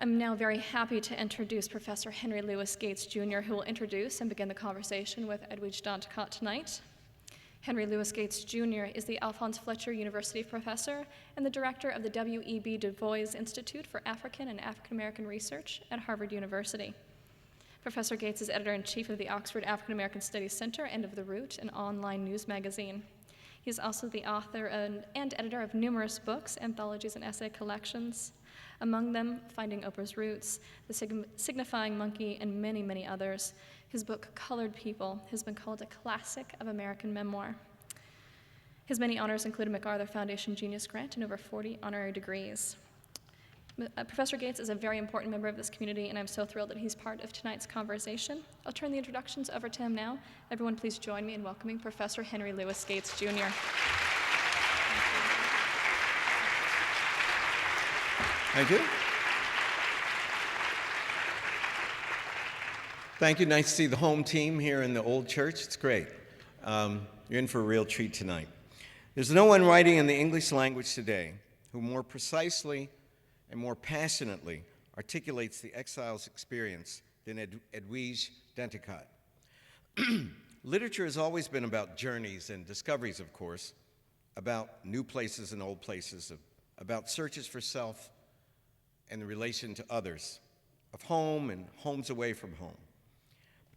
I'm now very happy to introduce Professor Henry Louis Gates, Jr., who will introduce and begin the conversation with Edwidge Danticat tonight. Henry Louis Gates, Jr. is the Alphonse Fletcher University Professor and the Director of the W.E.B. Du Bois Institute for African and African-American Research at Harvard University. Professor Gates is Editor-in-Chief of the Oxford African American Studies Center and of The Root, an online news magazine. He is also the author and editor of numerous books, anthologies, and essay collections. Among them, Finding Oprah's Roots, The Signifying Monkey, and many, many others. His book, Colored People, has been called a classic of American memoir. His many honors include a MacArthur Foundation Genius Grant and over 40 honorary degrees. Professor Gates is a very important member of this community, and I'm so thrilled that he's part of tonight's conversation. I'll turn the introductions over to him now. Everyone, please join me in welcoming Professor Henry Louis Gates, Jr. Thank you. Thank you. Nice to see the home team here in the old church. It's great. You're in for a real treat tonight. There's no one writing in the English language today who more precisely and more passionately articulates the exile's experience than Edwidge Danticat. Literature has always been about journeys and discoveries, of course, about new places and old places, about searches for self and the relation to others, of home and homes away from home.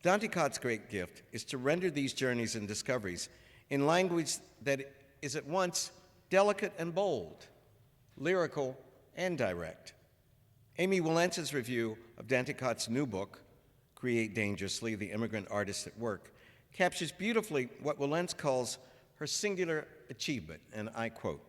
Danticat's great gift is to render these journeys and discoveries in language that is at once delicate and bold, lyrical and direct. Amy Walentz's review of Danticat's new book, Create Dangerously, The Immigrant Artist at Work, captures beautifully what Walentz calls her singular achievement, and I quote,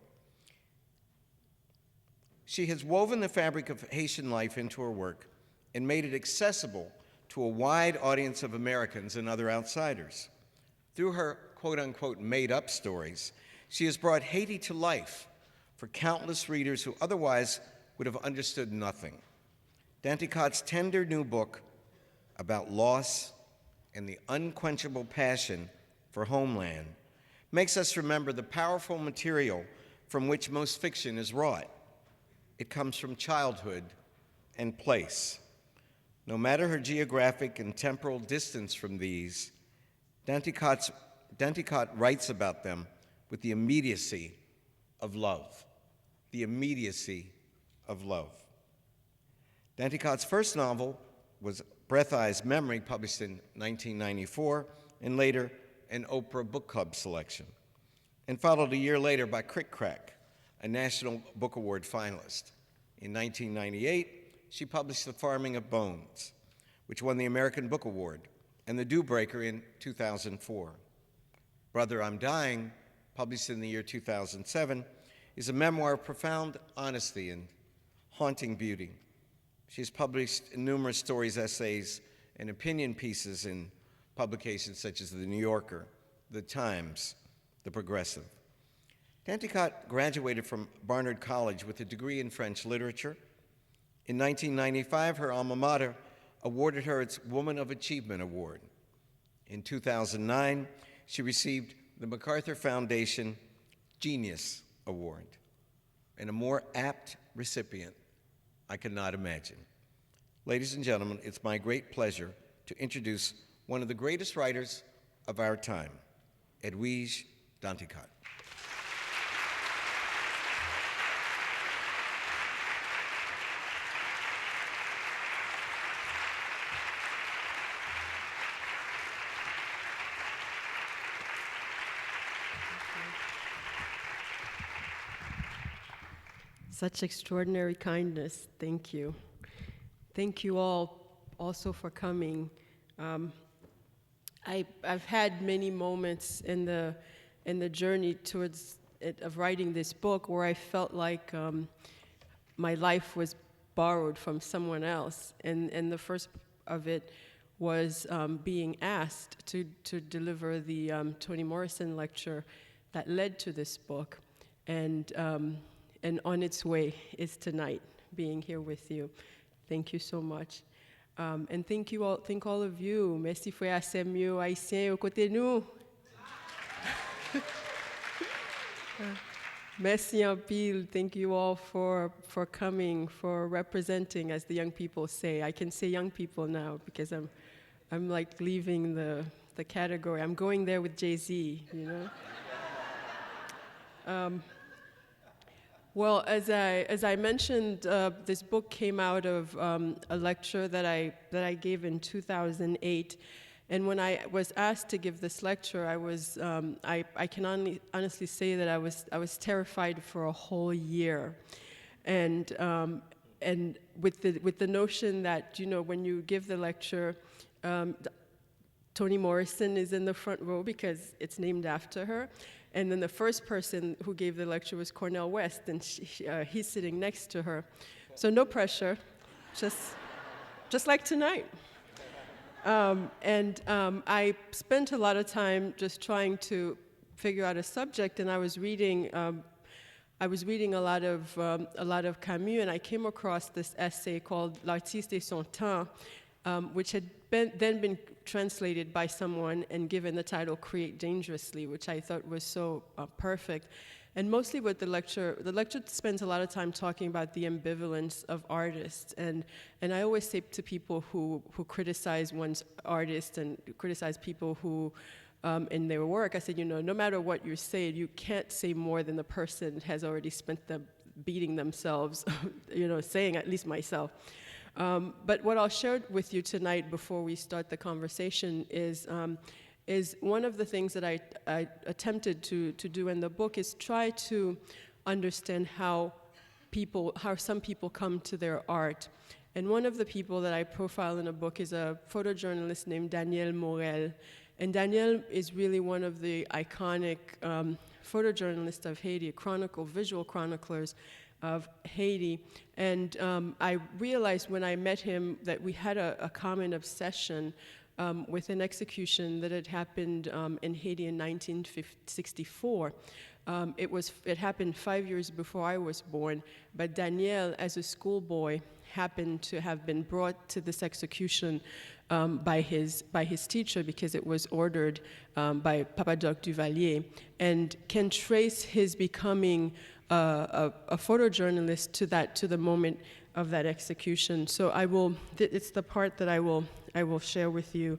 "She has woven the fabric of Haitian life into her work and made it accessible to a wide audience of Americans and other outsiders. Through her quote-unquote made-up stories, she has brought Haiti to life for countless readers who otherwise would have understood nothing. Danticat's tender new book about loss and the unquenchable passion for homeland makes us remember the powerful material from which most fiction is wrought. It comes from childhood and place. No matter her geographic and temporal distance from these, Danticat writes about them with the immediacy of love. The immediacy of love. Danticat's first novel was Breath Eye's Memory, published in 1994, and later an Oprah Book Club selection, and followed a year later by Crick Crack, a National Book Award finalist. In 1998, she published The Farming of Bones, which won the American Book Award, and The Dew Breaker in 2004. Brother, I'm Dying, published in the year 2007, is a memoir of profound honesty and haunting beauty. She's published numerous stories, essays, and opinion pieces in publications such as The New Yorker, The Times, The Progressive. Danticat graduated from Barnard College with a degree in French literature. In 1995, her alma mater awarded her its Woman of Achievement Award. In 2009, she received the MacArthur Foundation Genius Award, and a more apt recipient I could not imagine. Ladies and gentlemen, it's my great pleasure to introduce one of the greatest writers of our time, Edwidge Danticat. Such extraordinary kindness. Thank you. Thank you all also for coming. I've had many moments in the journey towards of writing this book where I felt like my life was borrowed from someone else, and the first of it was being asked to deliver the Toni Morrison lecture that led to this book, and on its way is tonight, being here with you. Thank you so much. And thank all of you. Merci foi assez mieux haïtien au côté nous. Merci en pile. Thank you all for coming, for representing, as the young people say. I can say young people now because I'm like leaving the category. I'm going there with Jay-Z, you know? Well, as I mentioned, this book came out of a lecture that I gave in 2008, and when I was asked to give this lecture, I can honestly say that I was terrified for a whole year, and with the notion that, you know, when you give the lecture, Toni Morrison is in the front row because it's named after her. And then the first person who gave the lecture was Cornel West, and he's sitting next to her. So no pressure, just like tonight. I spent a lot of time just trying to figure out a subject, and I was reading a lot of Camus, and I came across this essay called L'artiste et son temps, which had then been translated by someone and given the title Create Dangerously, which I thought was so perfect. And mostly what the lecture spends a lot of time talking about the ambivalence of artists. And I always say to people who criticize one's artist and criticize people who, in their work, I said, you know, no matter what you say, you can't say more than the person has already spent them beating themselves, you know, saying, at least myself. But what I'll share with you tonight before we start the conversation is one of the things that I attempted to do in the book is try to understand how some people come to their art. And one of the people that I profile in the book is a photojournalist named Danielle Morel. And Danielle is really one of the iconic photojournalists of Haiti, visual chroniclers of Haiti. And I realized when I met him that we had a common obsession with an execution that had happened in Haiti in 1964. It happened 5 years before I was born, but Danielle, as a schoolboy, happened to have been brought to this execution by his teacher because it was ordered by Papa Doc Duvalier, and can trace his becoming a photojournalist to the moment of that execution. So it's the part that I will share with you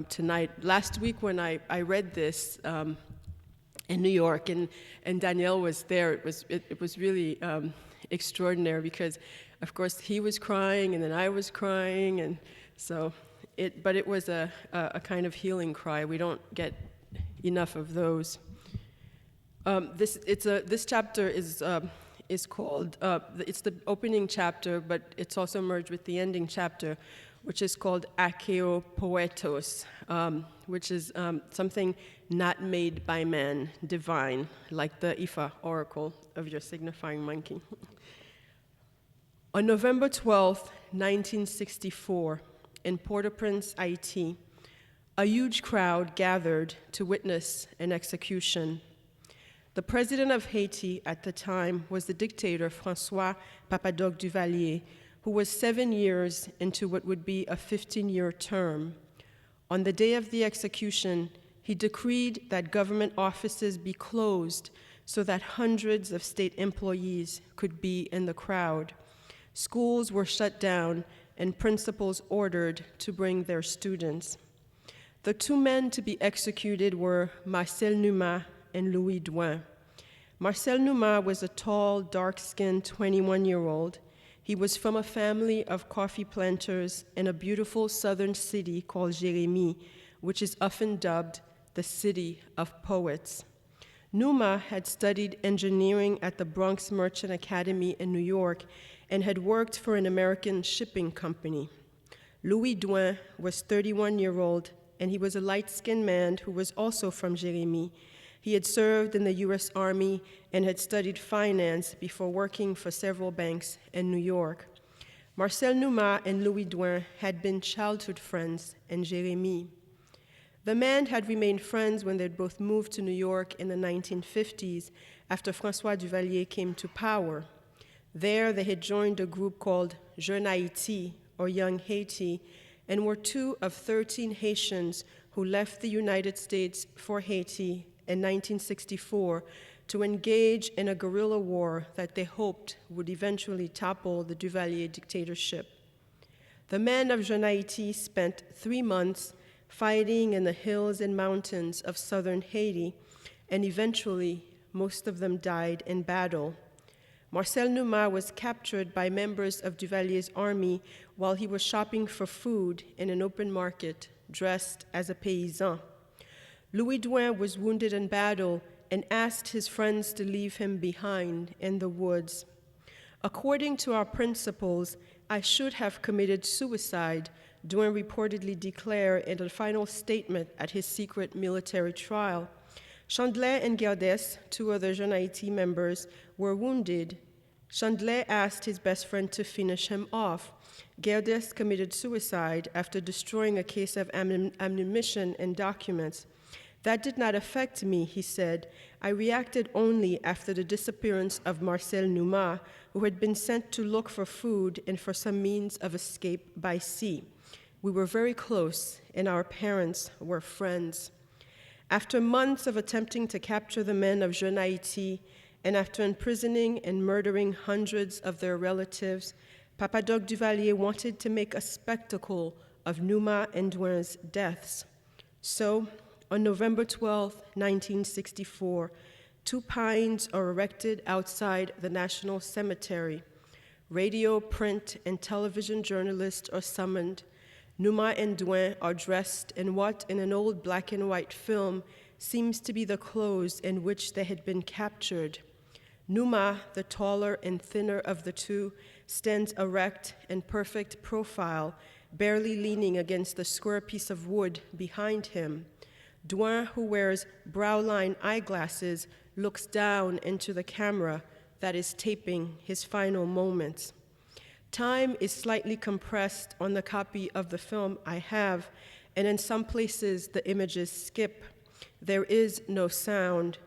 tonight. Last week when I read this in New York and Danielle was there, it was really extraordinary because, of course, he was crying and then I was crying, and so but it was a kind of healing cry. We don't get enough of those. This chapter is called, it's the opening chapter, but it's also merged with the ending chapter, which is called Archeo Poetos, which is something not made by man, divine, like the Ifa oracle of your signifying monkey. On November 12th, 1964, in Port-au-Prince, Haiti, a huge crowd gathered to witness an execution. The president of Haiti at the time was the dictator François Papadoc Duvalier, who was 7 years into what would be a 15-year term. On the day of the execution, he decreed that government offices be closed so that hundreds of state employees could be in the crowd. Schools were shut down and principals ordered to bring their students. The two men to be executed were Marcel Numa and Louis Douin. Marcel Numa was a tall, dark-skinned 21-year-old. He was from a family of coffee planters in a beautiful southern city called Jérémie, which is often dubbed the city of poets. Numa had studied engineering at the Bronx Merchant Academy in New York and had worked for an American shipping company. Louis Douin was 31-year-old, and he was a light-skinned man who was also from Jérémie. He had served in the U.S. Army and had studied finance before working for several banks in New York. Marcel Numa and Louis Douin had been childhood friends in Jérémie. The men had remained friends when they'd both moved to New York in the 1950s after François Duvalier came to power. There, they had joined a group called Jeune Haïti, or Young Haiti, and were two of 13 Haitians who left the United States for Haiti in 1964 to engage in a guerrilla war that they hoped would eventually topple the Duvalier dictatorship. The men of Jeune Haiti spent 3 months fighting in the hills and mountains of southern Haiti, and eventually most of them died in battle. Marcel Numa was captured by members of Duvalier's army while he was shopping for food in an open market, dressed as a paysan. Louis Douin was wounded in battle and asked his friends to leave him behind in the woods. According to our principles, I should have committed suicide, Douin reportedly declared in a final statement at his secret military trial. Chandler and Gerdes, 2 other Jeune Haiti members, were wounded. Chandler asked his best friend to finish him off. Gerdes committed suicide after destroying a case of ammunition and documents. That did not affect me, he said. I reacted only after the disappearance of Marcel Numa, who had been sent to look for food and for some means of escape by sea. We were very close, and our parents were friends. After months of attempting to capture the men of Jeune Haiti, and after imprisoning and murdering hundreds of their relatives, Papa Doc Duvalier wanted to make a spectacle of Numa and Douin's deaths. So, on November 12, 1964, 2 pines are erected outside the National Cemetery. Radio, print, and television journalists are summoned. Numa and Douin are dressed in what, in an old black and white film, seems to be the clothes in which they had been captured. Numa, the taller and thinner of the two, stands erect in perfect profile, barely leaning against the square piece of wood behind him. Douin, who wears brow-line eyeglasses, looks down into the camera that is taping his final moments. Time is slightly compressed on the copy of the film I have, and in some places the images skip. There is no sound.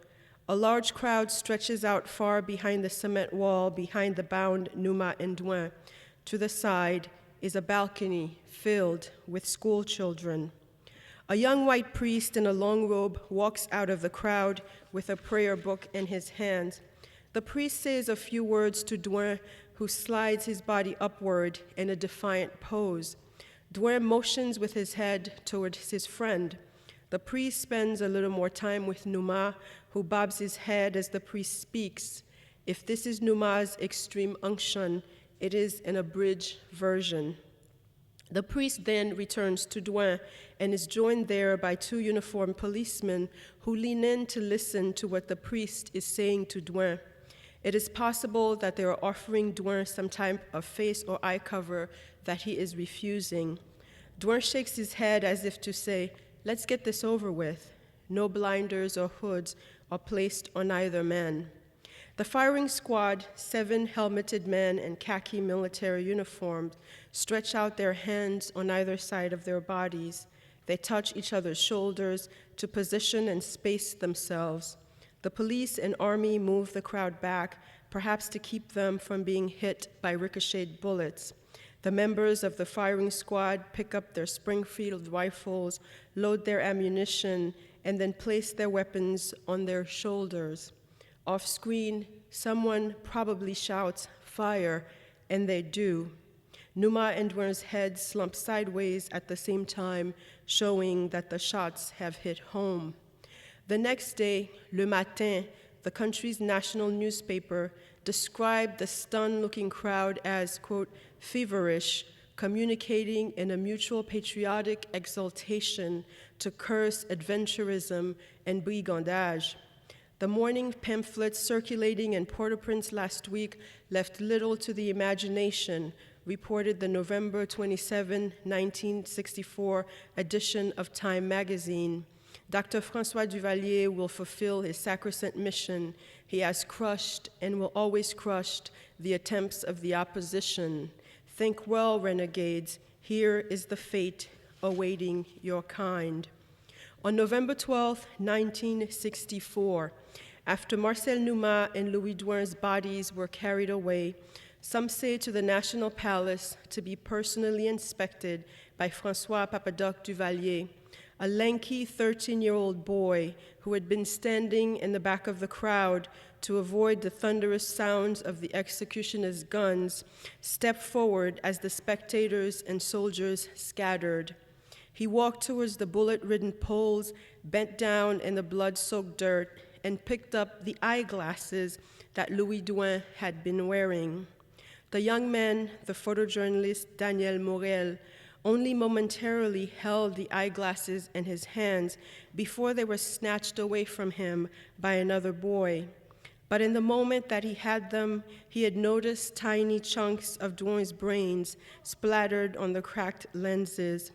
A large crowd stretches out far behind the cement wall behind the bound Numa and Douin. To the side is a balcony filled with school children. A young white priest in a long robe walks out of the crowd with a prayer book in his hand. The priest says a few words to Douin, who slides his body upward in a defiant pose. Douin motions with his head towards his friend. The priest spends a little more time with Numa, who bobs his head as the priest speaks. If this is Numa's extreme unction, it is an abridged version. The priest then returns to Douin and is joined there by 2 uniformed policemen who lean in to listen to what the priest is saying to Douin. It is possible that they are offering Douin some type of face or eye cover that he is refusing. Douin shakes his head as if to say, "Let's get this over with." No blinders or hoods are placed on either man. The firing squad, 7 helmeted men in khaki military uniforms, stretch out their hands on either side of their bodies. They touch each other's shoulders to position and space themselves. The police and army move the crowd back, perhaps to keep them from being hit by ricocheted bullets. The members of the firing squad pick up their Springfield rifles, load their ammunition, and then place their weapons on their shoulders. Off-screen, someone probably shouts, "Fire," and they do. Numa and Douin's head slump sideways at the same time, showing that the shots have hit home. The next day, Le Matin, the country's national newspaper, described the stunned-looking crowd as, quote, "feverish," communicating in a mutual patriotic exultation to curse adventurism and brigandage. The morning pamphlets circulating in Port-au-Prince last week left little to the imagination, reported the November 27, 1964 edition of Time magazine. Dr. François Duvalier will fulfill his sacrosanct mission. He has crushed and will always crush the attempts of the opposition. Think well, renegades. Here is the fate awaiting your kind. On November 12, 1964, after Marcel Numa and Louis Douin's bodies were carried away, some say to the National Palace to be personally inspected by François Papadoc Duvalier, a lanky 13-year-old boy who had been standing in the back of the crowd to avoid the thunderous sounds of the executioner's guns, stepped forward as the spectators and soldiers scattered. He walked towards the bullet-ridden poles, bent down in the blood-soaked dirt, and picked up the eyeglasses that Louis Douin had been wearing. The young man, the photojournalist Danielle Morel, only momentarily held the eyeglasses in his hands before they were snatched away from him by another boy. But in the moment that he had them, he had noticed tiny chunks of Douin's brains splattered on the cracked lenses.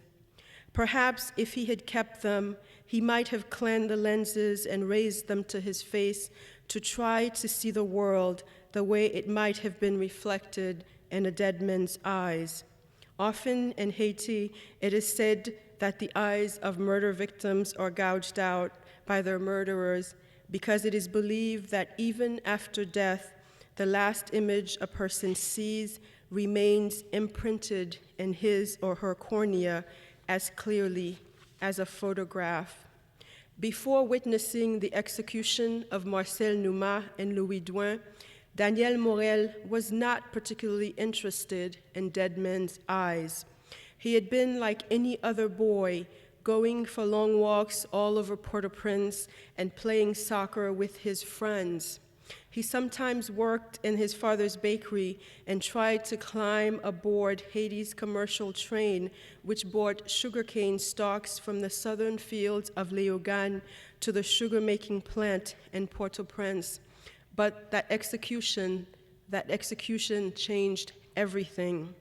Perhaps if he had kept them, he might have cleaned the lenses and raised them to his face to try to see the world the way it might have been reflected in a dead man's eyes. Often in Haiti, it is said that the eyes of murder victims are gouged out by their murderers because it is believed that even after death, the last image a person sees remains imprinted in his or her cornea as clearly as a photograph. Before witnessing the execution of Marcel Numa and Louis Douin, Danielle Morel was not particularly interested in dead men's eyes. He had been like any other boy, going for long walks all over Port-au-Prince and playing soccer with his friends. He sometimes worked in his father's bakery and tried to climb aboard Haiti's commercial train, which brought sugarcane stalks from the southern fields of Léogane to the sugar-making plant in Port-au-Prince. But that execution changed everything.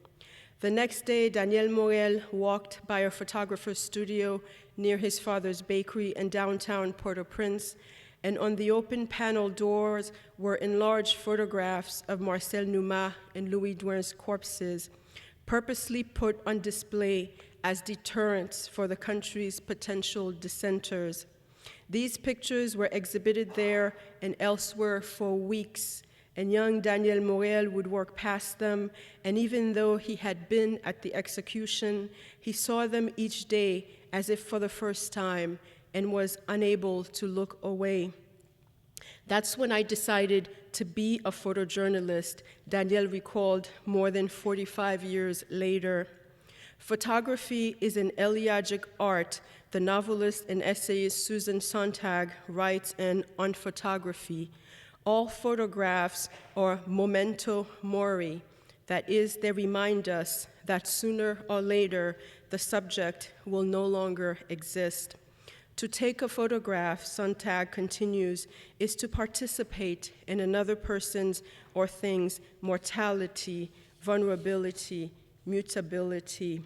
The next day, Danielle Morel walked by a photographer's studio near his father's bakery in downtown Port-au-Prince, and on the open panel doors were enlarged photographs of Marcel Numa and Louis Douin's corpses, purposely put on display as deterrents for the country's potential dissenters. These pictures were exhibited there and elsewhere for weeks, and young Danielle Morel would work past them, and even though he had been at the execution, he saw them each day as if for the first time and was unable to look away. That's when I decided to be a photojournalist, Danielle recalled more than 45 years later. Photography is an elegiac art, the novelist and essayist Susan Sontag writes in On Photography. All photographs are memento mori, that is, they remind us that sooner or later the subject will no longer exist. To take a photograph, Sontag continues, is to participate in another person's or thing's mortality, vulnerability, mutability.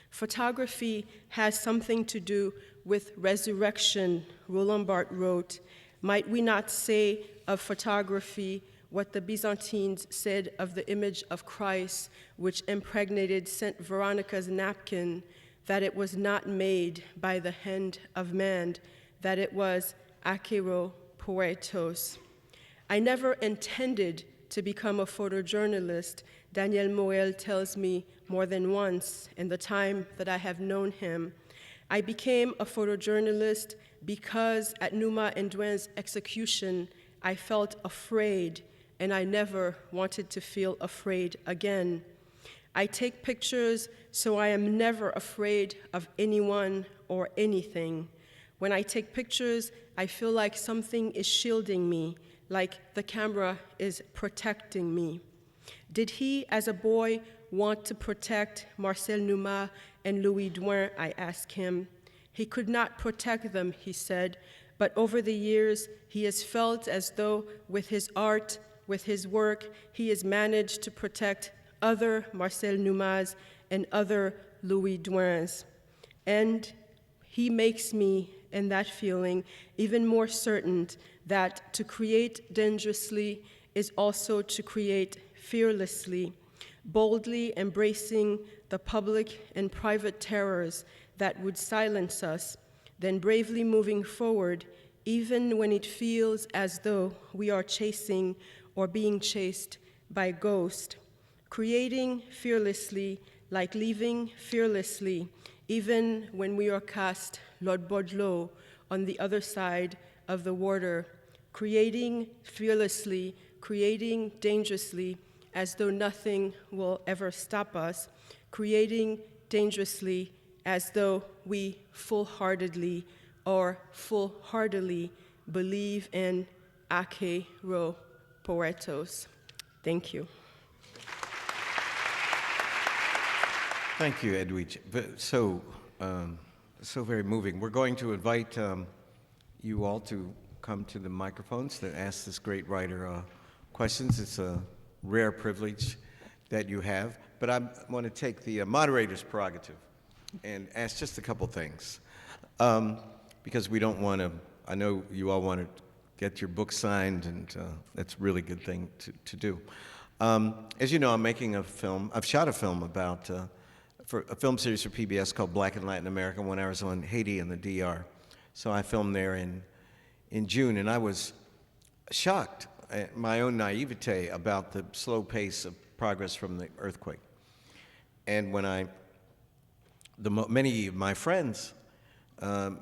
Photography has something to do with resurrection, Roland Barthes wrote. Might we not say of photography what the Byzantines said of the image of Christ, which impregnated St. Veronica's napkin, that it was not made by the hand of man, that it was akiro poetos. I never intended to become a photojournalist, Danielle Morel tells me more than once in the time that I have known him. I became a photojournalist because at Numa and Douin's execution, I felt afraid, and I never wanted to feel afraid again. I take pictures so I am never afraid of anyone or anything. When I take pictures, I feel like something is shielding me, like the camera is protecting me. Did he, as a boy, want to protect Marcel Numa and Louis Douin? I asked him. He could not protect them, he said, but over the years, he has felt as though with his art, with his work, he has managed to protect other Marcel Numas and other Louis Douins. And he makes me, in that feeling, even more certain that to create dangerously is also to create fearlessly, boldly embracing the public and private terrors that would silence us, then bravely moving forward, even when it feels as though we are chasing or being chased by ghosts. creating fearlessly, like leaving fearlessly, even when we are cast, Lord Bodlow, on the other side of the water, creating fearlessly, creating dangerously, as though nothing will ever stop us, creating dangerously, as though we full-heartedly or full-heartedly believe in Ake Ro Poetos. Thank you. Thank you, Edwidge. So very moving. We're going to invite you all to come to the microphones to ask this great writer questions. It's a rare privilege that you have. But I want to take the moderator's prerogative and ask just a couple things. Because we don't want to, I know you all want to get your book signed, and that's a really good thing to do. As you know, I'm making a film. I've shot a film about, for a film series for PBS called Black and Latin America when I was on Haiti and the DR. So I filmed there in June, and I was shocked at my own naivete about the slow pace of progress from the earthquake. And when many of my friends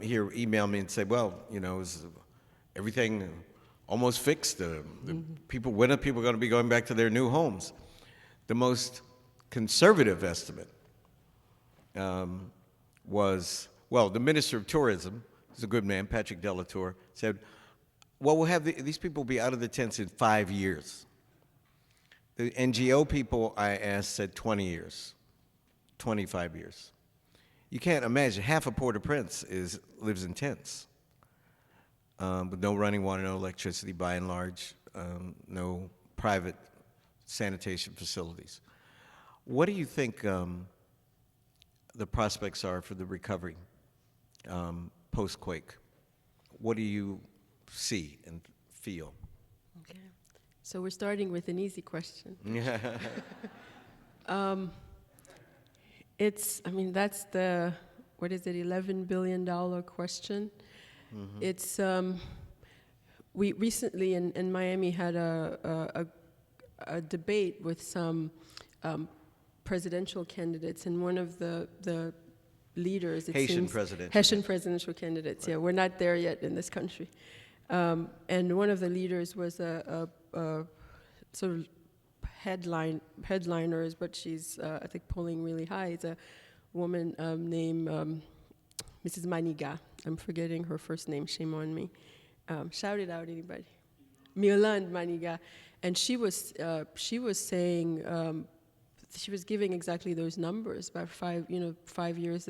here email me and say, well, you know, is everything almost fixed? When are people going to be going back to their new homes? The most conservative estimate was, well, the Minister of Tourism, who's a good man, Patrick Delatour, said, well, we'll have these people be out of the tents in 5 years. The NGO people I asked said 20 years, 25 years. You can't imagine, half of Port-au-Prince lives in tents, with no running water, no electricity by and large, no private sanitation facilities. What do you think the prospects are for the recovery post-quake? What do you see and feel? Okay. So we're starting with an easy question. That's the, what is it, $11 billion question? Mm-hmm. It's, we recently in Miami had a debate with some presidential candidates, and one of the leaders, Haitian presidential candidates, right. Yeah, we're not there yet in this country. And one of the leaders was a sort of headliners, but she's, I think, polling really high. It's a woman named Mrs. Maniga. I'm forgetting her first name, shame on me. Shout it out, anybody. Mirland Maniga. And she was saying, she was giving exactly those numbers, about 5 years.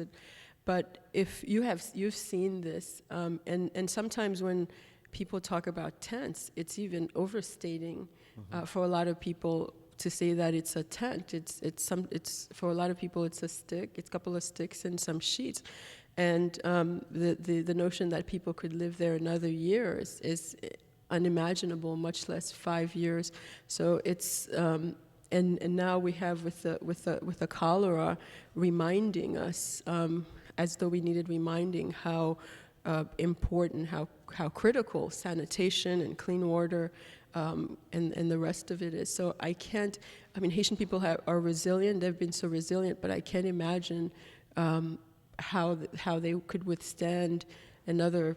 But if you've seen this, and sometimes when people talk about tents, it's even overstating for a lot of people to say that it's a tent. It's for a lot of people it's a stick, it's a couple of sticks and some sheets, and the notion that people could live there another year is unimaginable, much less 5 years. So it's and now we have with the cholera reminding us, as though we needed reminding how important, how critical sanitation and clean water and the rest of it is. So Haitian people are resilient. They've been so resilient, but I can't imagine how they could withstand another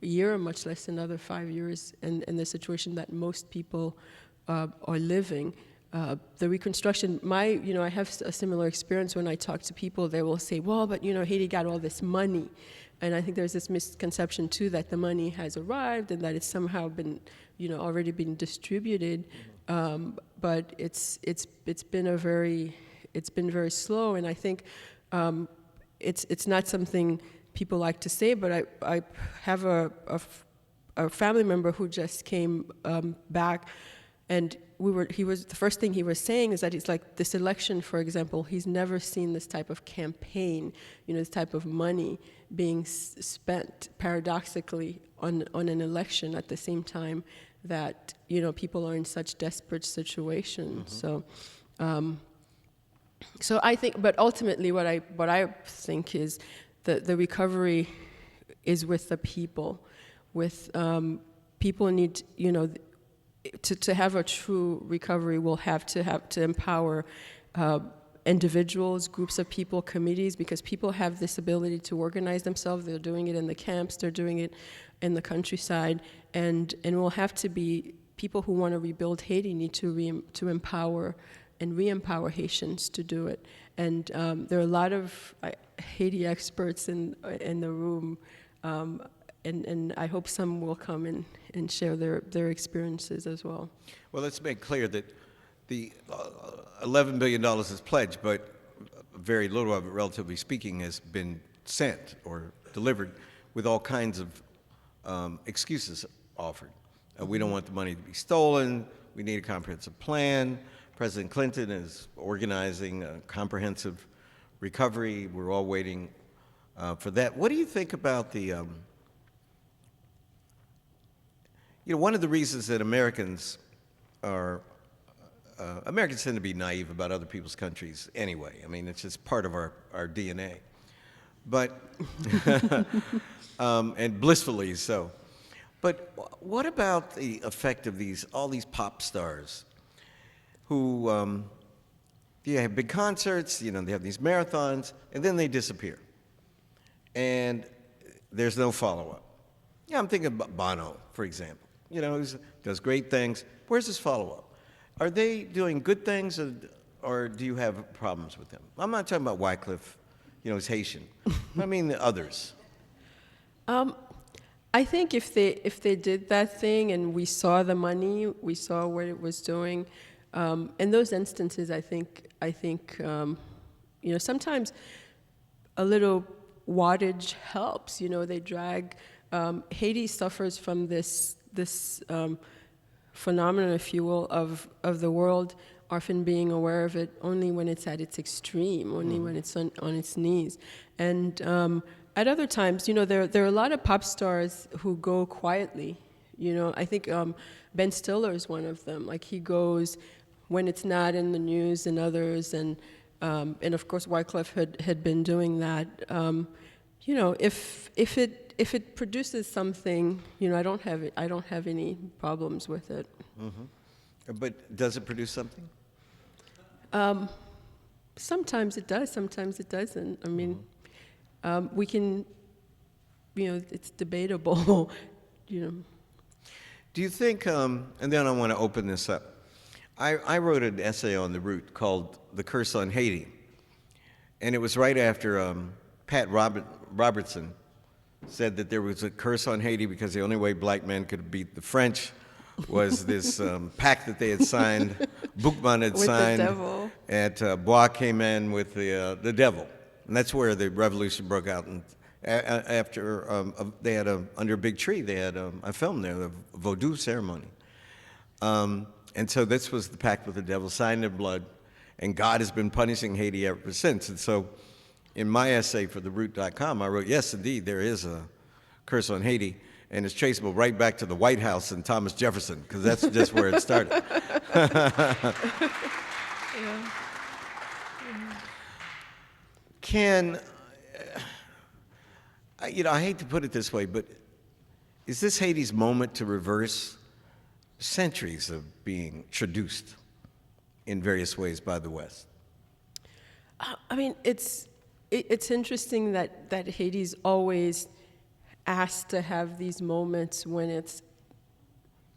year, much less another 5 years, in the situation that most people are living. The reconstruction, I have a similar experience when I talk to people. They will say, well, but Haiti got all this money. And I think there's this misconception too that the money has arrived and that it's somehow been, already been distributed. But it's been very slow, and I think it's not something people like to say. But I have a family member who just came back, and the first thing he was saying is that it's like this election, for example, he's never seen this type of campaign, this type of money being spent paradoxically on an election at the same time that, people are in such desperate situations. Mm-hmm. So I think, but ultimately what I think is that the recovery is with the people. People need, to have a true recovery, we'll have to empower individuals, groups of people, committees, because people have this ability to organize themselves. They're doing it in the camps, they're doing it in the countryside, and we'll have to be, people who want to rebuild Haiti need to empower and re-empower Haitians to do it. And there are a lot of Haiti experts in the room, and I hope some will come and share their experiences as well. Well, let's make clear that the $11 billion is pledged, but very little of it, relatively speaking, has been sent or delivered, with all kinds of excuses offered. We don't want the money to be stolen. We need a comprehensive plan. President Clinton is organizing a comprehensive recovery. We're all waiting for that. What do you think about the, one of the reasons that Americans tend to be naive about other people's countries anyway. I mean, it's just part of our DNA. But, and blissfully so. But what about the effect of all these pop stars who have big concerts, they have these marathons, and then they disappear. And there's no follow-up. I'm thinking about Bono, for example, who does great things. Where's his follow-up? Are they doing good things, or do you have problems with them? I'm not talking about Wycliffe, he's Haitian. I mean the others. I think if they did that thing and we saw the money, we saw what it was doing, in those instances, I think sometimes a little wattage helps. They drag. Haiti suffers from this phenomenon, if you will, of the world often being aware of it only when it's at its extreme, only when it's on its knees. And at other times, there are a lot of pop stars who go quietly. I think Ben Stiller is one of them. Like, he goes when it's not in the news, and others, and of course Wycliffe had been doing that. If it produces something, I don't have any problems with it. Mm-hmm. But does it produce something? Sometimes it does. Sometimes it doesn't. I mean, we can, it's debatable. Do you think? And then I want to open this up. I wrote an essay on the Root called "The Curse on Haiti," and it was right after Pat Robertson said that there was a curse on Haiti because the only way black men could beat the French was this pact that they had signed, Boukman had signed, the devil. At Bois came in with the devil. And that's where the revolution broke out. And after they had under a big tree, they had a film there, the Vodou ceremony. And so this was the pact with the devil, signed in blood, and God has been punishing Haiti ever since. And so in my essay for theroot.com, I wrote, yes, indeed, there is a curse on Haiti, and it's traceable right back to the White House and Thomas Jefferson, because that's just where it started. Can, I hate to put it this way, but is this Haiti's moment to reverse centuries of being traduced in various ways by the West? I mean, it's interesting that Haiti's always asked to have these moments when it's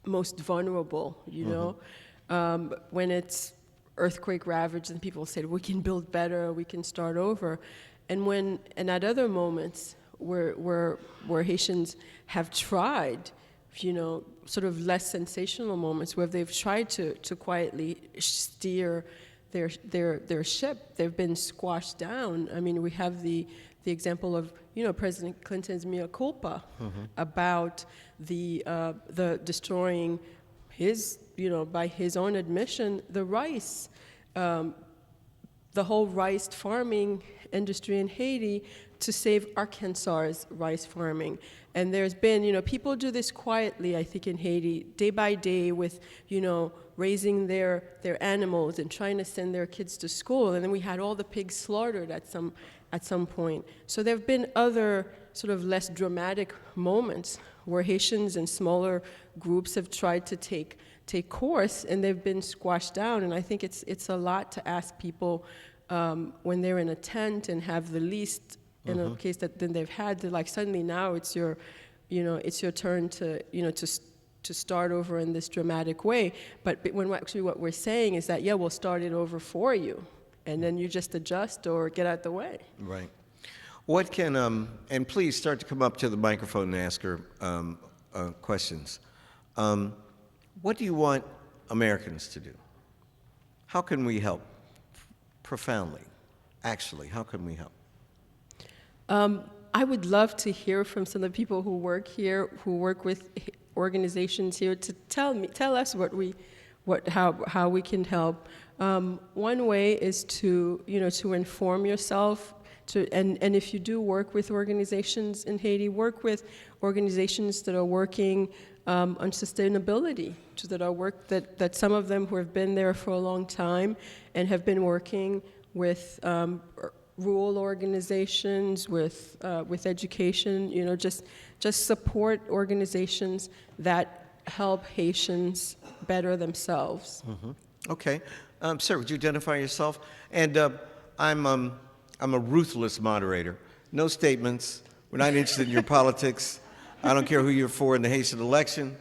most vulnerable, when it's earthquake ravaged and people say, we can build better, we can start over. And at other moments where Haitians have tried, sort of less sensational moments where they've tried to quietly steer their ship, they've been squashed down. I mean, we have the example of President Clinton's mea culpa about the destroying his, by his own admission, the rice, the whole rice farming industry in Haiti to save Arkansas's rice farming. And there's been, people do this quietly, I think, in Haiti, day by day with, raising their animals and trying to send their kids to school. And then we had all the pigs slaughtered at some point. So there have been other sort of less dramatic moments where Haitians and smaller groups have tried to take take course, and they've been squashed down. And I think it's a lot to ask people when they're in a tent and have the least, in a case that then they've had, to like suddenly now it's your, it's your turn to, to start over in this dramatic way. But when actually what we're saying is that, yeah, we'll start it over for you, and then you just adjust or get out the way. Right. What can, and please start to come up to the microphone and ask her questions. What do you want Americans to do? How can we help? Profoundly, actually, how can we help? I would love to hear from some of the people who work here, who work with organizations here, to tell us how we can help. One way is to inform yourself. And if you do work with organizations in Haiti, work with organizations that are working on sustainability, that some of them who have been there for a long time and have been working with rural organizations, with education, just support organizations that help Haitians better themselves. Okay. Sir, would you identify yourself? And I'm a ruthless moderator. No statements. We're not interested in your politics. I don't care who you're for in the Haitian election.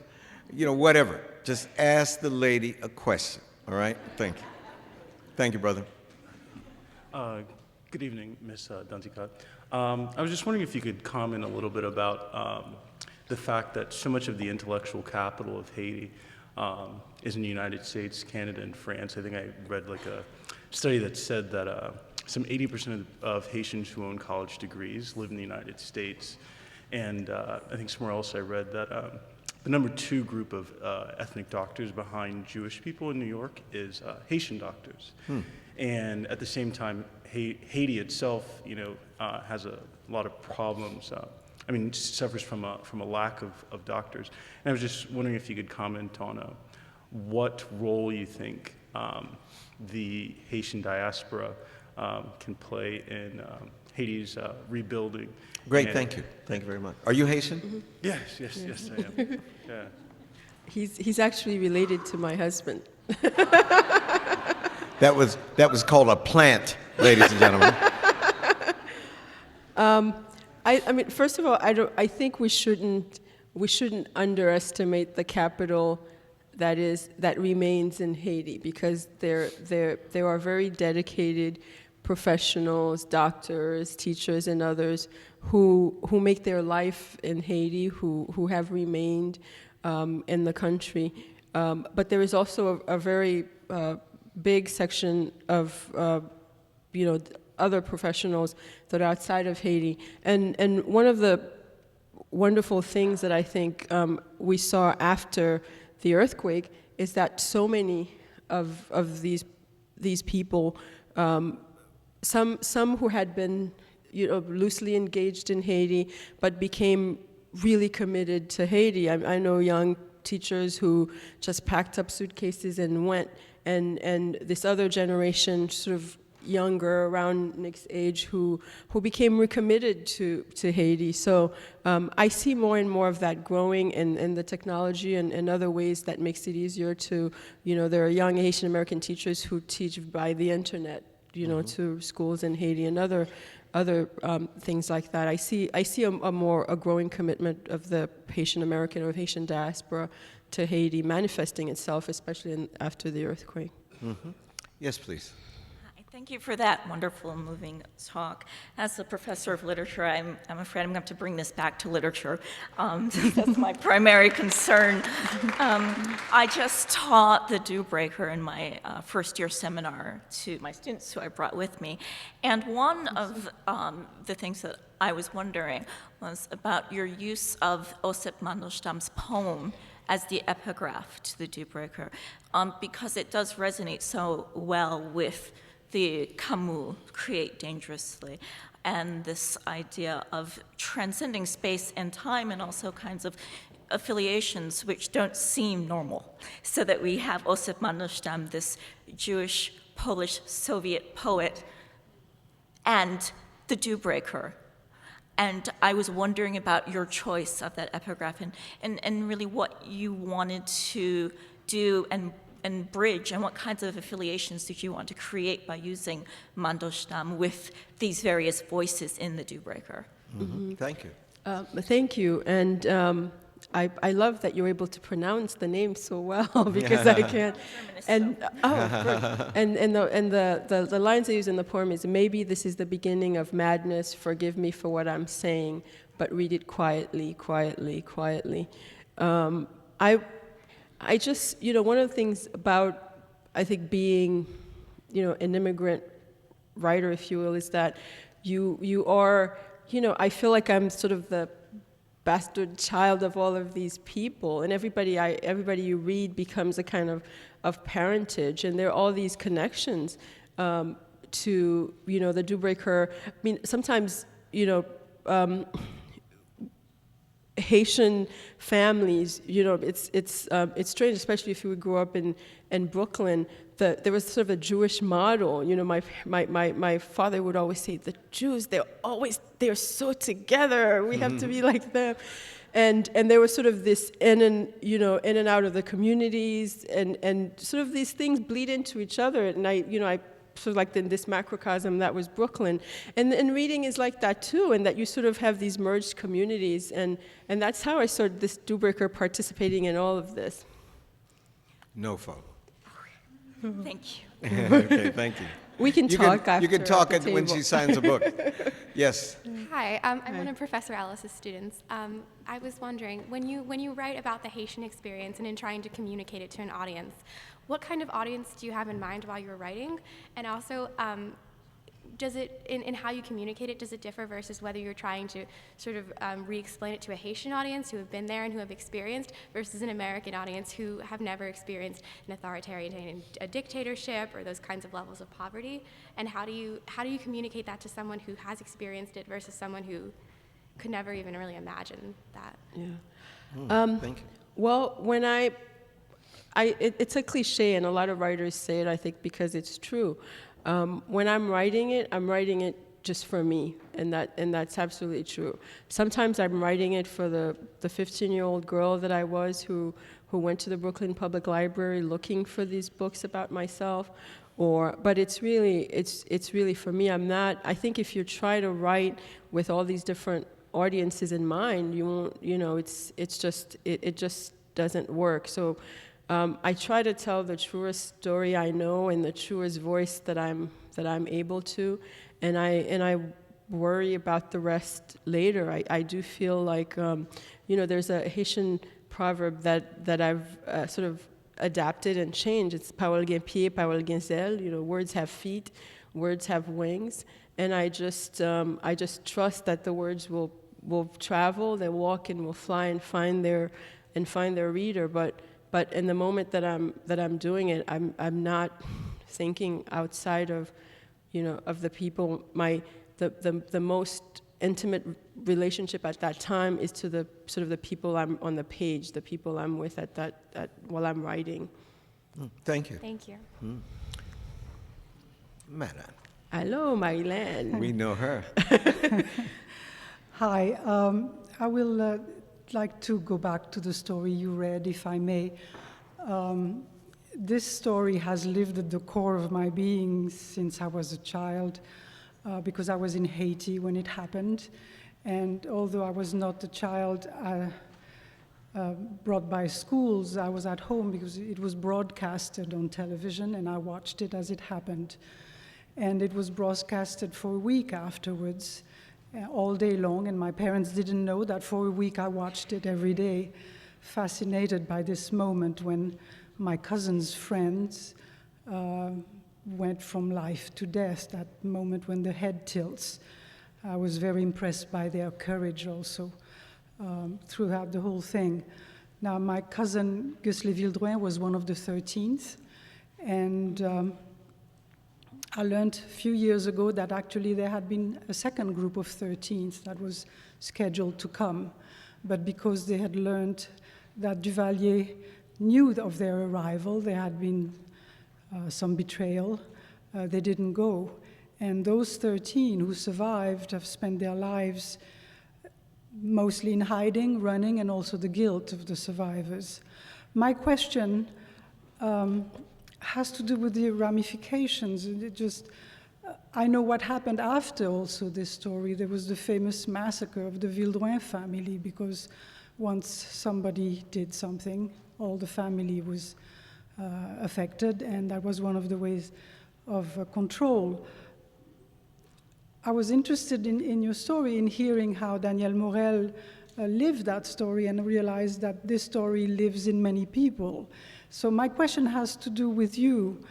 Whatever. Just ask the lady a question, all right? Thank you. Thank you, brother. Good evening, Ms. Danticat. I was just wondering if you could comment a little bit about the fact that so much of the intellectual capital of Haiti is in the United States, Canada, and France. I think I read like a study that said that some 80% of Haitians who own college degrees live in the United States. And I think somewhere else I read that the number 2 group of ethnic doctors behind Jewish people in New York is Haitian doctors. And at the same time, Haiti itself, has a lot of problems. Suffers from a lack of doctors. And I was just wondering if you could comment on what role you think the Haitian diaspora can play in Haiti's rebuilding. Great, thank you. Thank you very much. Are you Haitian? Yes, I am. Yeah. He's actually related to my husband. That was called a plant, ladies and gentlemen. First of all, I think we shouldn't underestimate the capital that remains in Haiti, because there are very dedicated professionals, doctors, teachers, and others who make their life in Haiti, who have remained in the country. But there is also a very big section of other professionals that are outside of Haiti. And one of the wonderful things that I think we saw after the earthquake is that so many of these people, some who had been loosely engaged in Haiti, but became really committed to Haiti. I know young teachers who just packed up suitcases and went, and this other generation, sort of younger, around Nick's age, who became recommitted to Haiti. So I see more and more of that growing, and the technology and other ways that makes it easier to, there are young Haitian-American teachers who teach by the internet, to schools in Haiti and other things like that. I see a growing commitment of the Haitian-American or Haitian diaspora to Haiti manifesting itself, especially after the earthquake. Yes, please. Thank you for that wonderful and moving talk. As a professor of literature, I'm afraid I'm going to have to bring this back to literature. That's my primary concern. I just taught the Dew Breaker in my first-year seminar to my students who I brought with me. And one of the things that I was wondering was about your use of Osip Mandelstam's poem as the epigraph to the Dew Breaker, because it does resonate so well with the Camus, Create Dangerously, and this idea of transcending space and time, and also kinds of affiliations which don't seem normal. So that we have Osip Mandelstam, this Jewish, Polish, Soviet poet, and the Dew Breaker. And I was wondering about your choice of that epigraph, and really what you wanted to do and bridge, and what kinds of affiliations did you want to create by using Mandelstam with these various voices in the Dewbreaker? Mm-hmm. Thank you. Thank you, and I love that you're able to pronounce the name so well because I can't. And the lines I use in the poem is, maybe this is the beginning of madness. Forgive me for what I'm saying, but read it quietly, quietly, quietly. I just, one of the things about, I think, being, an immigrant writer, if you will, is that you are, I feel like I'm sort of the bastard child of all of these people, and everybody you read becomes a kind of parentage, and there are all these connections to, the Dewbreaker. I mean, sometimes, Haitian families, it's strange, especially if you grew up in Brooklyn. There was sort of a Jewish model. My father would always say, the Jews, they're so together. We have to be like them. And there was sort of this in and out of the communities, and sort of these things bleed into each other. And I sort of like in this macrocosm that was Brooklyn. And reading is like that too, and that you sort of have these merged communities. And that's how I started this Dewbreaker, participating in all of this. No phone. Thank you. Okay, thank you. We can talk after. You can talk at the when table. she signs a book. Yes. Hi, I'm one of Professor Ellis's students. I was wondering, when you write about the Haitian experience and in trying to communicate it to an audience, what kind of audience do you have in mind while you're writing? And also, does it, in how you communicate it, does it differ versus whether you're trying to sort of re-explain it to a Haitian audience who have been there and who have experienced versus an American audience who have never experienced an authoritarian, a dictatorship, or those kinds of levels of poverty? And how do you communicate that to someone who has experienced it versus someone who could never even really imagine that? Yeah. Thank you. Well, when it's a cliche, and a lot of writers say it, I think, because it's true. When I'm writing it just for me, and that's absolutely true. Sometimes I'm writing it for the 15-year-old girl that I was who went to the Brooklyn Public Library looking for these books about myself, but it's really for me. I think if you try to write with all these different audiences in mind, you won't, it just doesn't work. So I try to tell the truest story I know in the truest voice that I'm able to, and I worry about the rest later. I do feel like there's a Haitian proverb that I've sort of adapted and changed. It's parole gen pied, parole gen ailes. Words have feet, words have wings, and I just trust that the words will travel, they'll walk and will fly and find their reader. But in the moment that I'm doing it, I'm not thinking outside of the people. The most intimate relationship at that time is to the sort of the people I'm on the page, the people I'm with at while I'm writing. Thank you. Thank you. Mara. Hello, Marilyn. We know her. Hi. I will like to go back to the story you read, if I may. This story has lived at the core of my being since I was a child, because I was in Haiti when it happened. And although I was not a child brought by schools, I was at home because it was broadcasted on television, and I watched it as it happened. And it was broadcasted for a week afterwards, all day long, and my parents didn't know that for a week I watched it every day, fascinated by this moment when my cousin's friends went from life to death, that moment when the head tilts. I was very impressed by their courage also throughout the whole thing. Now, my cousin Gus Léville-Drouin was one of the 13th, and I learned a few years ago that actually there had been a second group of 13th that was scheduled to come, but because they had learned that Duvalier knew of their arrival, there had been some betrayal, they didn't go. And those 13 who survived have spent their lives mostly in hiding, running, and also the guilt of the survivors. My question has to do with the ramifications. And it just, I know what happened after also this story. There was the famous massacre of the Vildouin family, because once somebody did something, all the family was affected, and that was one of the ways of control. I was interested in your story, in hearing how Danielle Morel lived that story, and realized that this story lives in many people. So my question has to do with you.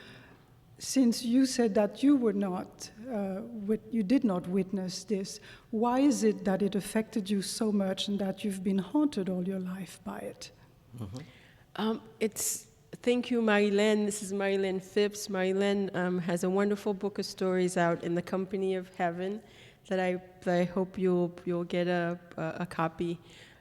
Since you said that you were not, you did not witness this, why is it that it affected you so much and that you've been haunted all your life by it? Thank you, Marilyn. This is Marilyn Phipps. Marilyn has a wonderful book of stories out, In the Company of Heaven, that I hope you'll get a copy.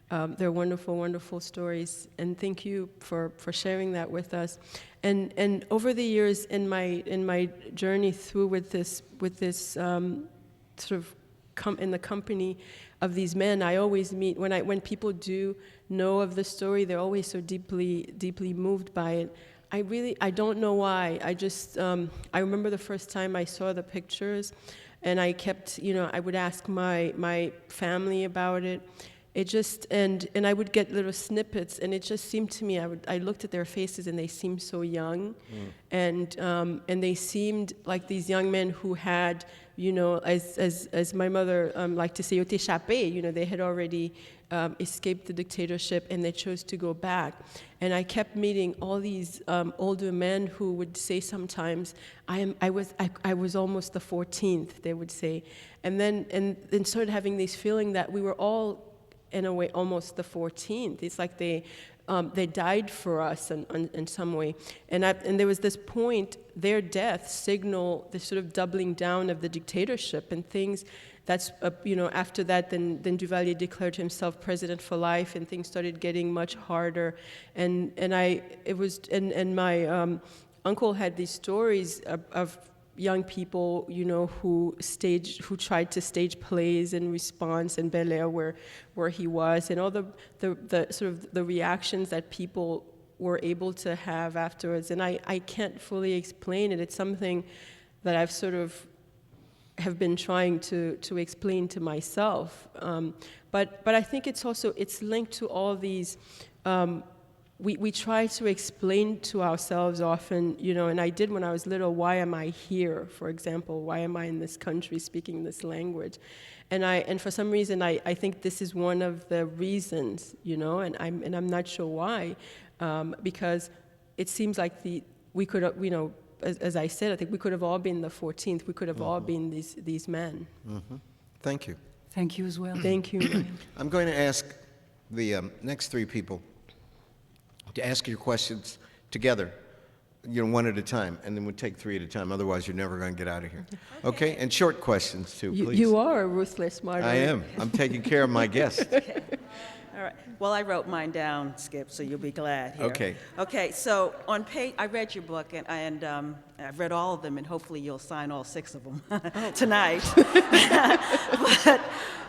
They're wonderful, wonderful stories, and thank you for sharing that with us. And over the years, in my journey through with this sort of in the company of these men, I always meet when people do know of the story, they're always so deeply moved by it. I don't know why. I remember the first time I saw the pictures, and I kept, I would ask my family about it. It just, and I would get little snippets, and it just seemed to me, I looked at their faces, and they seemed so young, and they seemed like these young men who had, as my mother liked to say, "Ont échappé," they had already escaped the dictatorship, and they chose to go back. And I kept meeting all these older men who would say sometimes, I was almost the 14th, they would say, and then started having this feeling that we were all, in a way, almost the 14th. It's like they died for us in some way. And there was this point, their death signaled the sort of doubling down of the dictatorship and things. That's, after that, then Duvalier declared himself president for life, and things started getting much harder. And my uncle had these stories of young people, who tried to stage plays in response in Bel Air, where he was, and all the sort of the reactions that people were able to have afterwards. And I can't fully explain it. It's something that I've sort of have been trying to explain to myself. But I think it's linked to all these. We try to explain to ourselves often, and I did when I was little, why am I here, for example? Why am I in this country speaking this language? And for some reason, I think this is one of the reasons, and I'm not sure why, because it seems like we could, as I said, I think we could have all been the 14th. We could have all been these men. Thank you. Thank you as well. Thank you. I'm going to ask the next three people to ask your questions together, one at a time, and then we'll take three at a time. Otherwise, you're never going to get out of here. Okay? And short questions, too, please. You are a ruthless moderator. I am. I'm taking care of my guests. Okay. All right. Well, I wrote mine down, Skip, so you'll be glad here. Okay. Okay, so on page, I read your book, and I've read all of them, and hopefully you'll sign all 6 of them tonight. But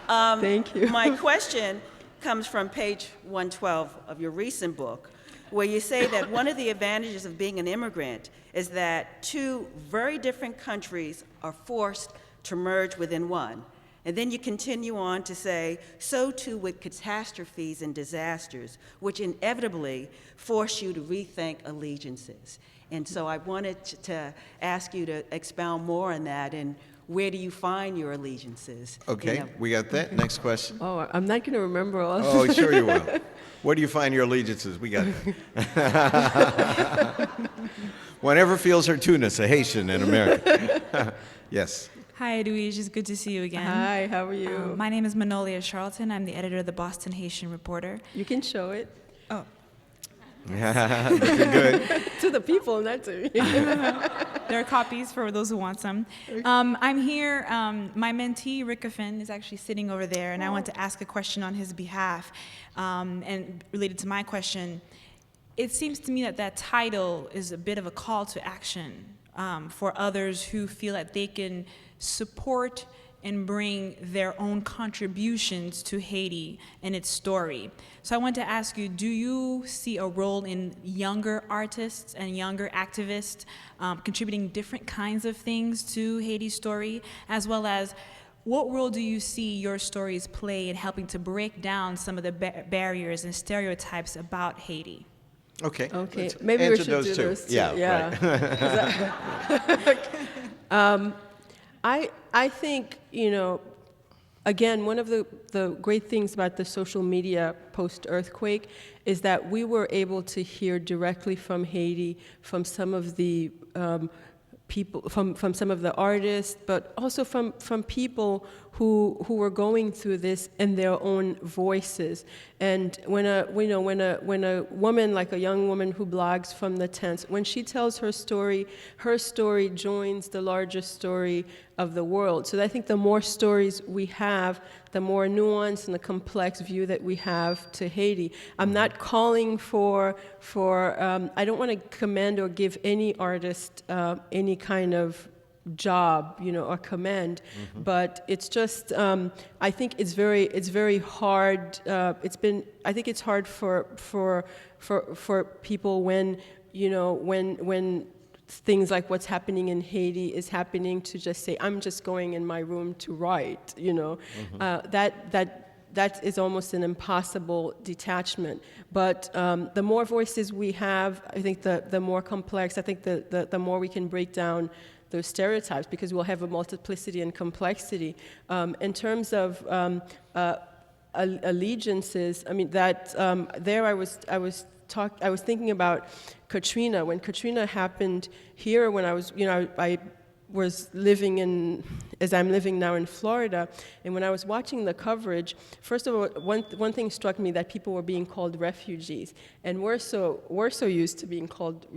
thank you. My question comes from page 112 of your recent book, where you say that one of the advantages of being an immigrant is that 2 very different countries are forced to merge within one. And then you continue on to say, so too with catastrophes and disasters, which inevitably force you to rethink allegiances. And so I wanted to ask you to expound more on that, and where do you find your allegiances? Okay, we got that. Next question. Oh, I'm not going to remember all. Oh, sure you will. Where do you find your allegiances? We got it. Whatever feels her tunis, a Haitian in America. Yes. Hi, Edwidge. It's good to see you again. Hi, how are you? My name is Manolia Charlton. I'm the editor of the Boston Haitian Reporter. You can show it. Oh. Looking good. To the people, not to me. There are copies for those who want some. I'm here. My mentee, Rick Finn, is actually sitting over there, and I want to ask a question on his behalf. And related to my question, it seems to me that title is a bit of a call to action for others who feel that they can support and bring their own contributions to Haiti and its story. So I want to ask you, do you see a role in younger artists and younger activists contributing different kinds of things to Haiti's story, as well as what role do you see your stories play in helping to break down some of the barriers and stereotypes about Haiti? Okay. Okay, Let's maybe we answer should do those two. Yeah. Right. I think, again, one of the great things about the social media post-earthquake is that we were able to hear directly from Haiti, from some of the people, from some of the artists, but also from people who were going through this in their own voices. And when a woman, like a young woman who blogs from the tents, when she tells her story joins the larger story of the world. So I think the more stories we have, the more nuanced and the complex view that we have to Haiti. I'm not calling for I don't want to commend or give any artist any kind of job, or command, but it's just I think it's very hard. I think it's hard for people when when things like what's happening in Haiti is happening to just say, I'm just going in my room to write, that is almost an impossible detachment. But the more voices we have, I think the more complex, I think the more we can break down those stereotypes, because we'll have a multiplicity and complexity. In terms of allegiances, I mean, there I was thinking about Katrina. When Katrina happened here, when I was, I was living as I'm living now in Florida, and when I was watching the coverage, first of all, one thing struck me, that people were being called refugees, and we're so used to being called,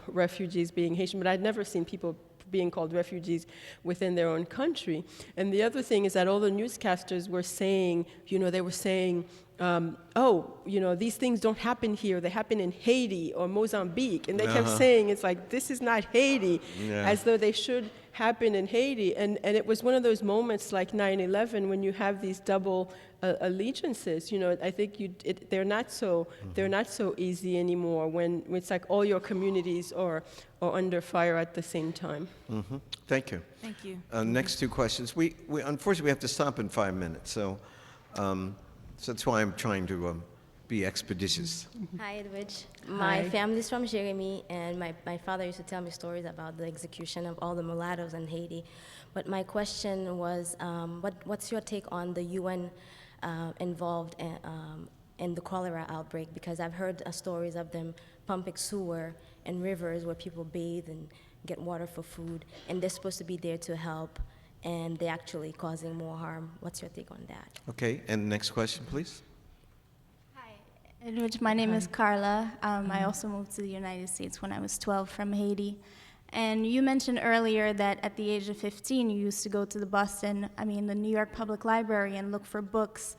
refugees being Haitian, but I'd never seen people being called refugees within their own country. And the other thing is that all the newscasters were saying, they were saying, these things don't happen here, they happen in Haiti or Mozambique. And they kept saying, it's like, this is not Haiti, as though they should happen in Haiti. And it was one of those moments like 9/11 when you have these double allegiances. I think they're not so easy anymore when it's like all your communities are under fire at the same time. Thank you. Thank you. Next two questions. We unfortunately we have to stop in 5 minutes, so that's why I'm trying to be expeditious. Hi, Edwidge. Hi. My family's from Jeremy, and my father used to tell me stories about the execution of all the mulattoes in Haiti. But my question was, what's your take on the UN involved in the cholera outbreak? Because I've heard stories of them pumping sewer and rivers where people bathe and get water for food, and they're supposed to be there to help, and they're actually causing more harm. What's your take on that? Okay, and next question, please. Edwidge, my name is Carla. I also moved to the United States when I was 12 from Haiti. And you mentioned earlier that at the age of 15, you used to go to the New York Public Library and look for books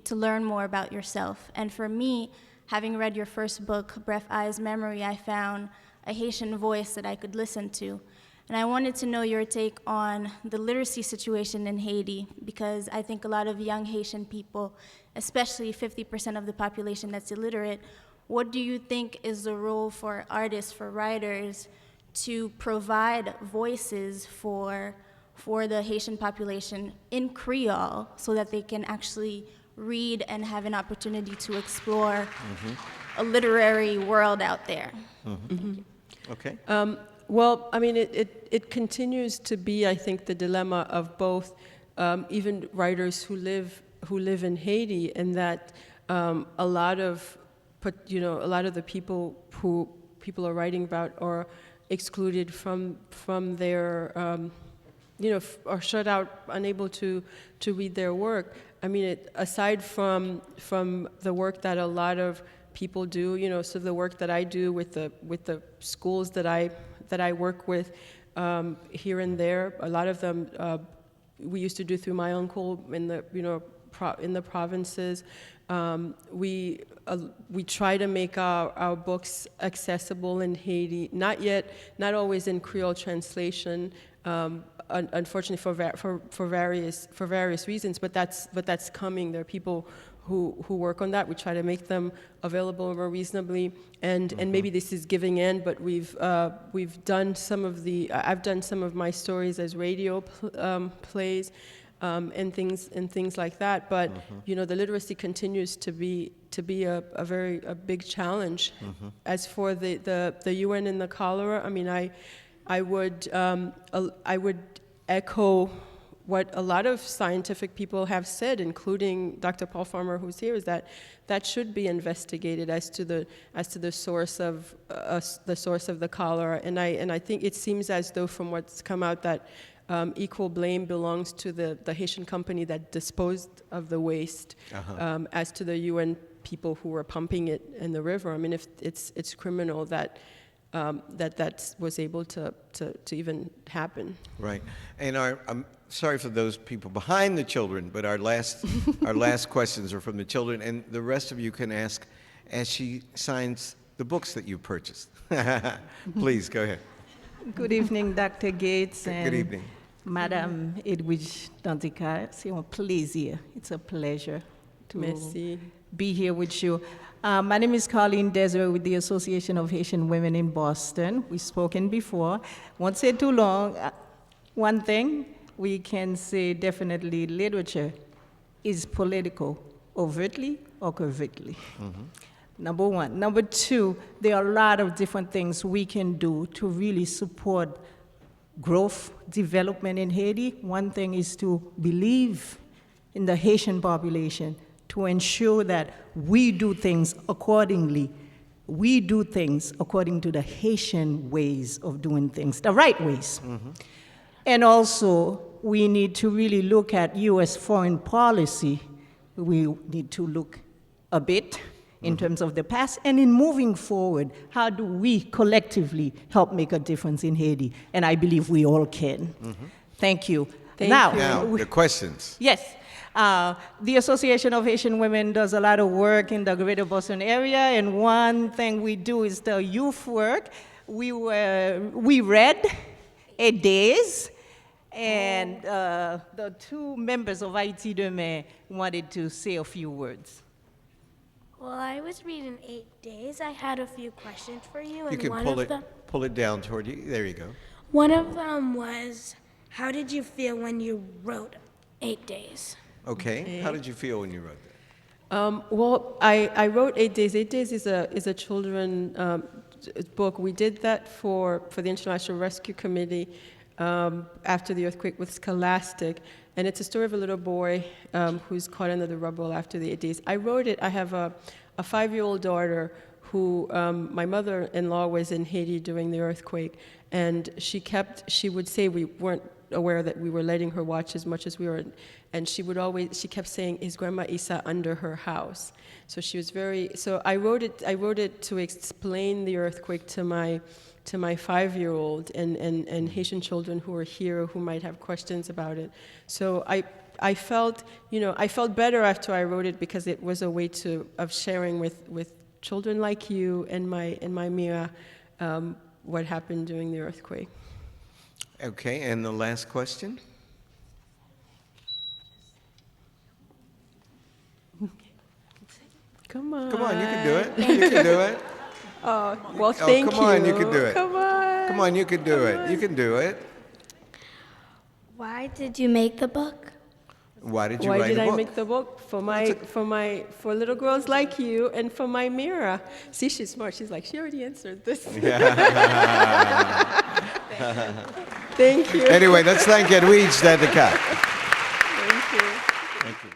to learn more about yourself. And for me, having read your first book, Breath, Eyes, Memory, I found a Haitian voice that I could listen to. And I wanted to know your take on the literacy situation in Haiti, because I think a lot of young Haitian people, especially 50% of the population that's illiterate, what do you think is the role for artists, for writers, to provide voices for the Haitian population in Creole so that they can actually read and have an opportunity to explore a literary world out there? Okay. Well, I mean, it continues to be, I think, the dilemma of both, even writers who live in Haiti, and that a lot of the people who people are writing about are excluded from their, are shut out, unable to read their work. I mean, aside from the work that a lot of people do, so the work that I do with the schools that I work with here and there, a lot of them we used to do through my uncle in the provinces. we try to make our books accessible in Haiti. Not always in Creole translation, unfortunately for various reasons. But that's coming. There are people who work on that. We try to make them available more reasonably, and maybe this is giving in, but we've done some of I've done some of my stories as radio plays. And things like that, but the literacy continues to be a very big challenge. As for the UN and the cholera, I mean, I would echo what a lot of scientific people have said, including Dr. Paul Farmer, who's here, is that should be investigated as to the source of the cholera. And I think it seems as though from what's come out that equal blame belongs to the Haitian company that disposed of the waste, as to the UN people who were pumping it in the river. I mean, if it's criminal that was able to even happen. Right, and I'm sorry for those people behind the children, but our last questions are from the children, and the rest of you can ask as she signs the books that you purchased. Please go ahead. Good evening, Dr. Gates. Good evening. Madame Edwidge Danticat. It's a pleasure to be here with you. My name is Colleen Desiree with the Association of Haitian Women in Boston. We've spoken before. Won't say too long. One thing we can say definitely, literature is political, overtly or covertly. Number one. Number two, there are a lot of different things we can do to really support growth, development in Haiti. One thing is to believe in the Haitian population, to ensure that we do things accordingly. We do things according to the Haitian ways of doing things, the right ways. And also, we need to really look at U.S. foreign policy. We need to look a bit in terms of the past, and in moving forward, how do we collectively help make a difference in Haiti? And I believe we all can. Thank you. Now, the questions. Yes. The Association of Haitian Women does a lot of work in the greater Boston area, and one thing we do is the youth work. We read 8 days, and the two members of Haiti Demain wanted to say a few words. Well, I was reading 8 days. I had a few questions for you. You and can one pull it down toward you. There you go. One of them was, how did you feel when you wrote 8 days? Okay. How did you feel when you wrote that? Well, I wrote 8 days. 8 days is a children book. We did that for the International Rescue Committee after the earthquake with Scholastic. And it's a story of a little boy who's caught under the rubble after the 8 days. I wrote it. I have a 5-year-old daughter who, my mother-in-law was in Haiti during the earthquake, and she would say we weren't aware that we were letting her watch as much as we were, and she kept saying, is Grandma Isa under her house? So she was so I wrote it to explain the earthquake to my 5-year-old and Haitian children who are here who might have questions about it. So I felt better after I wrote it because it was a way of sharing with children like you and my Mira what happened during the earthquake. Okay, and the last question? Come on. Come on, you can do it. You can do it. Well, thank you. Come on, you can do it. Come on. Come on, you can do it. You can do it. Why did you make the book? Why did you Why write did a book? I make the book? For little girls like you and for my Mira. See, she's smart. She's like, she already answered this. Thank you. Anyway, let's thank Edwidge Danticat. Thank you. Thank you.